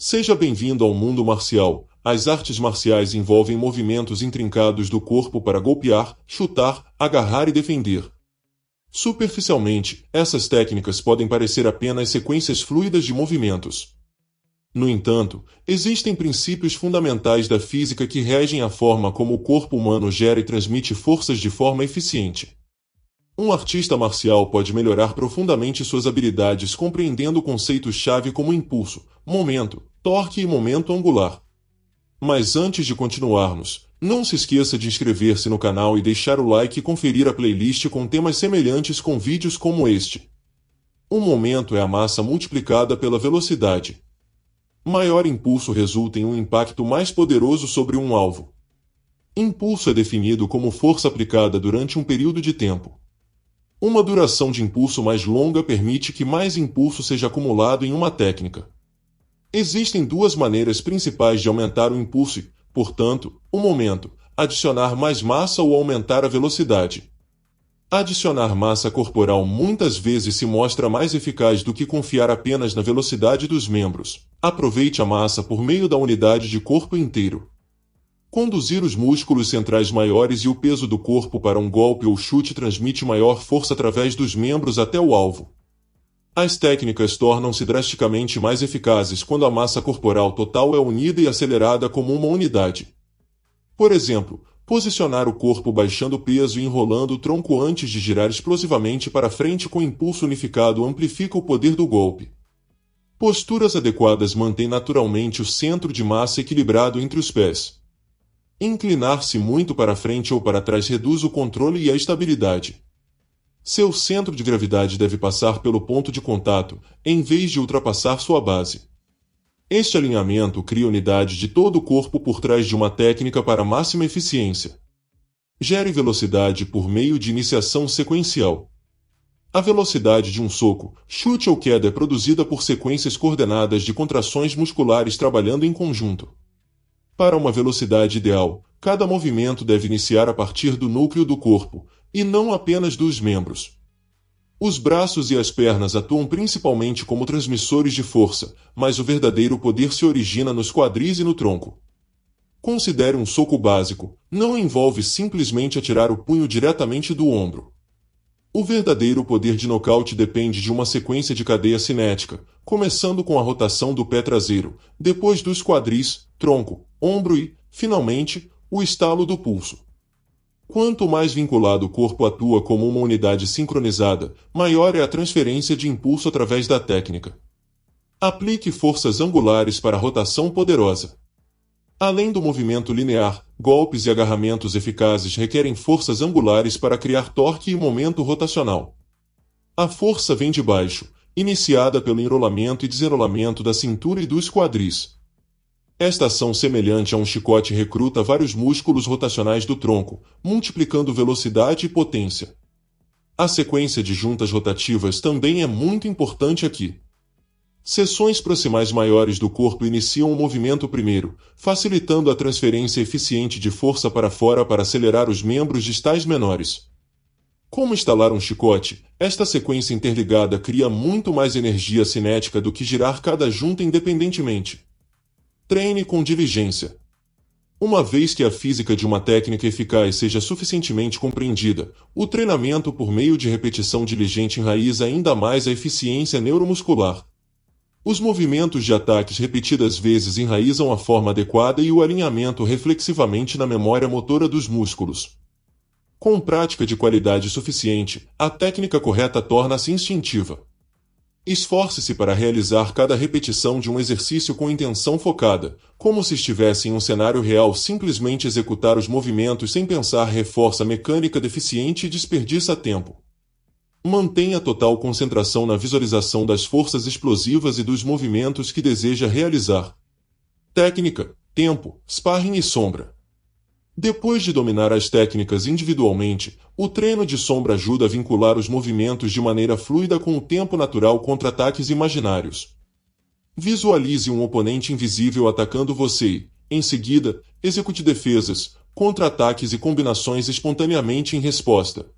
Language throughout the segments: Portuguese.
Seja bem-vindo ao mundo marcial. As artes marciais envolvem movimentos intrincados do corpo para golpear, chutar, agarrar e defender. Superficialmente, essas técnicas podem parecer apenas sequências fluidas de movimentos. No entanto, existem princípios fundamentais da física que regem a forma como o corpo humano gera e transmite forças de forma eficiente. Um artista marcial pode melhorar profundamente suas habilidades compreendendo conceitos-chave como impulso, momento, torque e momento angular. Mas antes de continuarmos, não se esqueça de inscrever-se no canal e deixar o like e conferir a playlist com temas semelhantes com vídeos como este. O momento é a massa multiplicada pela velocidade. Maior impulso resulta em um impacto mais poderoso sobre um alvo. Impulso é definido como força aplicada durante um período de tempo. Uma duração de impulso mais longa permite que mais impulso seja acumulado em uma técnica. Existem duas maneiras principais de aumentar o impulso e, portanto, o momento: adicionar mais massa ou aumentar a velocidade. Adicionar massa corporal muitas vezes se mostra mais eficaz do que confiar apenas na velocidade dos membros. Aproveite a massa por meio da unidade de corpo inteiro. Conduzir os músculos centrais maiores e o peso do corpo para um golpe ou chute transmite maior força através dos membros até o alvo. As técnicas tornam-se drasticamente mais eficazes quando a massa corporal total é unida e acelerada como uma unidade. Por exemplo, posicionar o corpo baixando o peso e enrolando o tronco antes de girar explosivamente para frente com impulso unificado amplifica o poder do golpe. Posturas adequadas mantêm naturalmente o centro de massa equilibrado entre os pés. Inclinar-se muito para frente ou para trás reduz o controle e a estabilidade. Seu centro de gravidade deve passar pelo ponto de contato, em vez de ultrapassar sua base. Este alinhamento cria unidade de todo o corpo por trás de uma técnica para máxima eficiência. Gere velocidade por meio de iniciação sequencial. A velocidade de um soco, chute ou queda é produzida por sequências coordenadas de contrações musculares trabalhando em conjunto. Para uma velocidade ideal, cada movimento deve iniciar a partir do núcleo do corpo, e não apenas dos membros. Os braços e as pernas atuam principalmente como transmissores de força, mas o verdadeiro poder se origina nos quadris e no tronco. Considere um soco básico, não envolve simplesmente atirar o punho diretamente do ombro. O verdadeiro poder de nocaute depende de uma sequência de cadeia cinética, começando com a rotação do pé traseiro, depois dos quadris, tronco, ombro e, finalmente, o estalo do pulso. Quanto mais vinculado o corpo atua como uma unidade sincronizada, maior é a transferência de impulso através da técnica. Aplique forças angulares para a rotação poderosa. Além do movimento linear, golpes e agarramentos eficazes requerem forças angulares para criar torque e momento rotacional. A força vem de baixo, iniciada pelo enrolamento e desenrolamento da cintura e dos quadris. Esta ação semelhante a um chicote recruta vários músculos rotacionais do tronco, multiplicando velocidade e potência. A sequência de juntas rotativas também é muito importante aqui. Seções proximais maiores do corpo iniciam o movimento primeiro, facilitando a transferência eficiente de força para fora para acelerar os membros distais menores. Como estalar um chicote, esta sequência interligada cria muito mais energia cinética do que girar cada junta independentemente. Treine com diligência. Uma vez que a física de uma técnica eficaz seja suficientemente compreendida, o treinamento por meio de repetição diligente enraiza ainda mais a eficiência neuromuscular. Os movimentos de ataques repetidas vezes enraizam a forma adequada e o alinhamento reflexivamente na memória motora dos músculos. Com prática de qualidade suficiente, a técnica correta torna-se instintiva. Esforce-se para realizar cada repetição de um exercício com intenção focada, como se estivesse em um cenário real. Simplesmente executar os movimentos sem pensar reforça a mecânica deficiente e desperdiça tempo. Mantenha total concentração na visualização das forças explosivas e dos movimentos que deseja realizar. Técnica, tempo, sparring e sombra. Depois de dominar as técnicas individualmente, o treino de sombra ajuda a vincular os movimentos de maneira fluida com o tempo natural contra ataques imaginários. Visualize um oponente invisível atacando você e, em seguida, execute defesas, contra-ataques e combinações espontaneamente em resposta.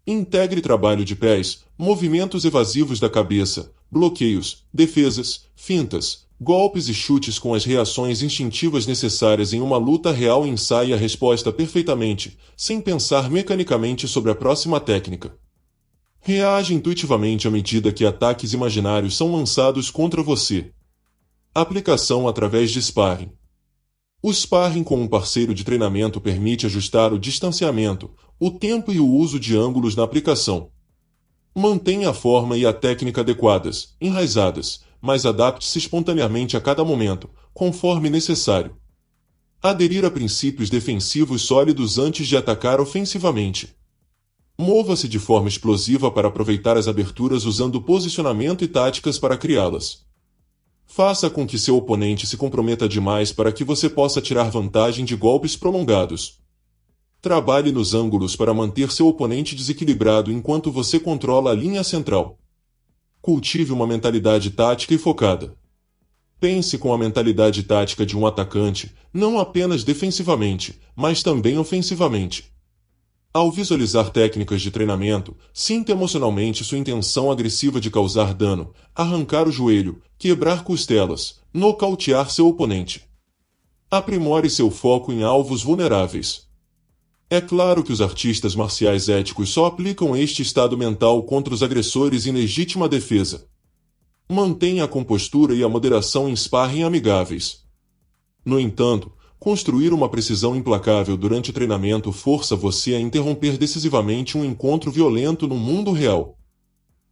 Integre trabalho de pés, movimentos evasivos da cabeça, bloqueios, defesas, fintas, golpes e chutes com as reações instintivas necessárias em uma luta real e ensaie a resposta perfeitamente, sem pensar mecanicamente sobre a próxima técnica. Reage intuitivamente à medida que ataques imaginários são lançados contra você. Aplicação através de sparring. O sparring com um parceiro de treinamento permite ajustar o distanciamento, o tempo e o uso de ângulos na aplicação. Mantenha a forma e a técnica adequadas, enraizadas, mas adapte-se espontaneamente a cada momento, conforme necessário. Aderir a princípios defensivos sólidos antes de atacar ofensivamente. Mova-se de forma explosiva para aproveitar as aberturas usando posicionamento e táticas para criá-las. Faça com que seu oponente se comprometa demais para que você possa tirar vantagem de golpes prolongados. Trabalhe nos ângulos para manter seu oponente desequilibrado enquanto você controla a linha central. Cultive uma mentalidade tática e focada. Pense com a mentalidade tática de um atacante, não apenas defensivamente, mas também ofensivamente. Ao visualizar técnicas de treinamento, sinta emocionalmente sua intenção agressiva de causar dano, arrancar o joelho, quebrar costelas, nocautear seu oponente. Aprimore seu foco em alvos vulneráveis. É claro que os artistas marciais éticos só aplicam este estado mental contra os agressores em legítima defesa. Mantenha a compostura e a moderação em sparring amigáveis. No entanto, construir uma precisão implacável durante o treinamento força você a interromper decisivamente um encontro violento no mundo real.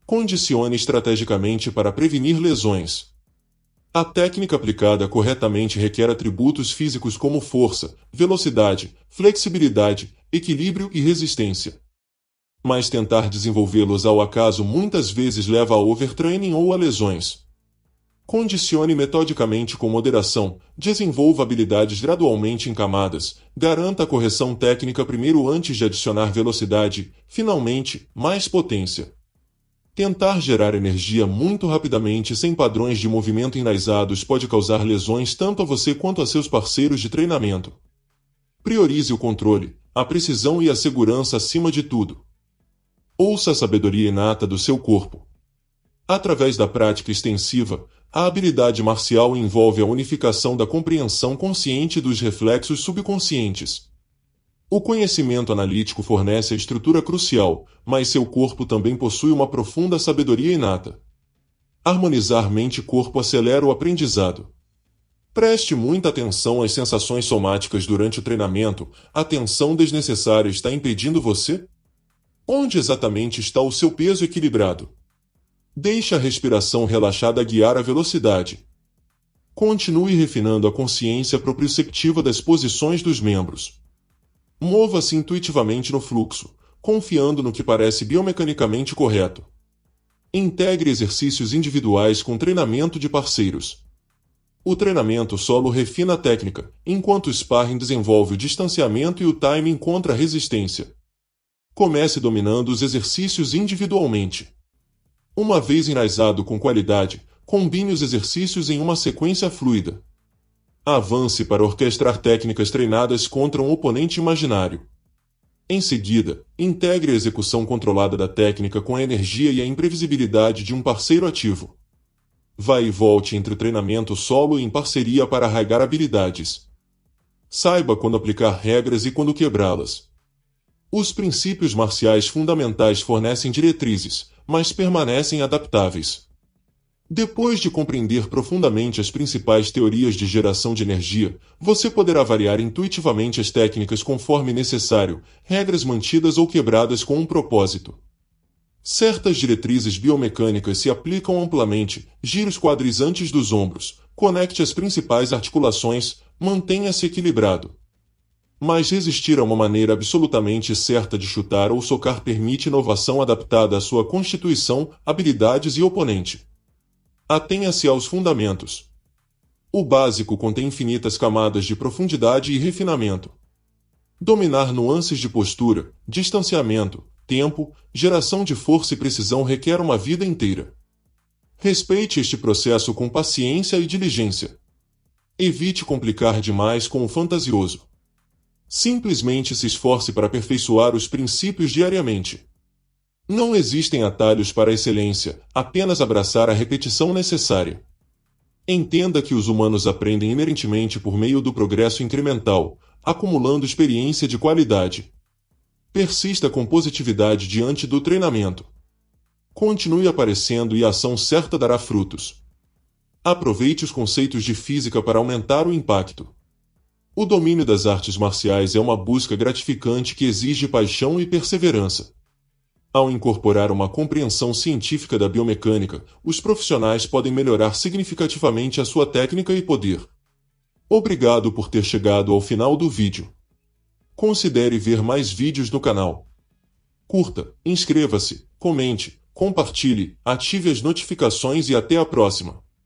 Condicione estrategicamente para prevenir lesões. A técnica aplicada corretamente requer atributos físicos como força, velocidade, flexibilidade, equilíbrio e resistência. Mas tentar desenvolvê-los ao acaso muitas vezes leva a overtraining ou a lesões. Condicione metodicamente com moderação, desenvolva habilidades gradualmente em camadas, garanta a correção técnica primeiro antes de adicionar velocidade, finalmente, mais potência. Tentar gerar energia muito rapidamente sem padrões de movimento enraizados pode causar lesões tanto a você quanto a seus parceiros de treinamento. Priorize o controle, a precisão e a segurança acima de tudo. Ouça a sabedoria inata do seu corpo. Através da prática extensiva, a habilidade marcial envolve a unificação da compreensão consciente dos reflexos subconscientes. O conhecimento analítico fornece a estrutura crucial, mas seu corpo também possui uma profunda sabedoria inata. Harmonizar mente e corpo acelera o aprendizado. Preste muita atenção às sensações somáticas durante o treinamento. A tensão desnecessária está impedindo você? Onde exatamente está o seu peso equilibrado? Deixe a respiração relaxada guiar a velocidade. Continue refinando a consciência proprioceptiva das posições dos membros. Mova-se intuitivamente no fluxo, confiando no que parece biomecanicamente correto. Integre exercícios individuais com treinamento de parceiros. O treinamento solo refina a técnica, enquanto o sparring desenvolve o distanciamento e o timing contra a resistência. Comece dominando os exercícios individualmente. Uma vez enraizado com qualidade, combine os exercícios em uma sequência fluida. Avance para orquestrar técnicas treinadas contra um oponente imaginário. Em seguida, integre a execução controlada da técnica com a energia e a imprevisibilidade de um parceiro ativo. Vá e volte entre o treinamento solo e em parceria para arraigar habilidades. Saiba quando aplicar regras e quando quebrá-las. Os princípios marciais fundamentais fornecem diretrizes, mas permanecem adaptáveis. Depois de compreender profundamente as principais teorias de geração de energia, você poderá variar intuitivamente as técnicas conforme necessário, regras mantidas ou quebradas com um propósito. Certas diretrizes biomecânicas se aplicam amplamente, gire os quadris antes dos ombros, conecte as principais articulações, mantenha-se equilibrado. Mas resistir a uma maneira absolutamente certa de chutar ou socar permite inovação adaptada à sua constituição, habilidades e oponente. Atenha-se aos fundamentos. O básico contém infinitas camadas de profundidade e refinamento. Dominar nuances de postura, distanciamento, tempo, geração de força e precisão requer uma vida inteira. Respeite este processo com paciência e diligência. Evite complicar demais com o fantasioso. Simplesmente se esforce para aperfeiçoar os princípios diariamente. Não existem atalhos para a excelência, apenas abraçar a repetição necessária. Entenda que os humanos aprendem inerentemente por meio do progresso incremental, acumulando experiência de qualidade. Persista com positividade diante do treinamento. Continue aparecendo e a ação certa dará frutos. Aproveite os conceitos de física para aumentar o impacto. O domínio das artes marciais é uma busca gratificante que exige paixão e perseverança. Ao incorporar uma compreensão científica da biomecânica, os profissionais podem melhorar significativamente a sua técnica e poder. Obrigado por ter chegado ao final do vídeo. Considere ver mais vídeos no canal. Curta, inscreva-se, comente, compartilhe, ative as notificações e até a próxima.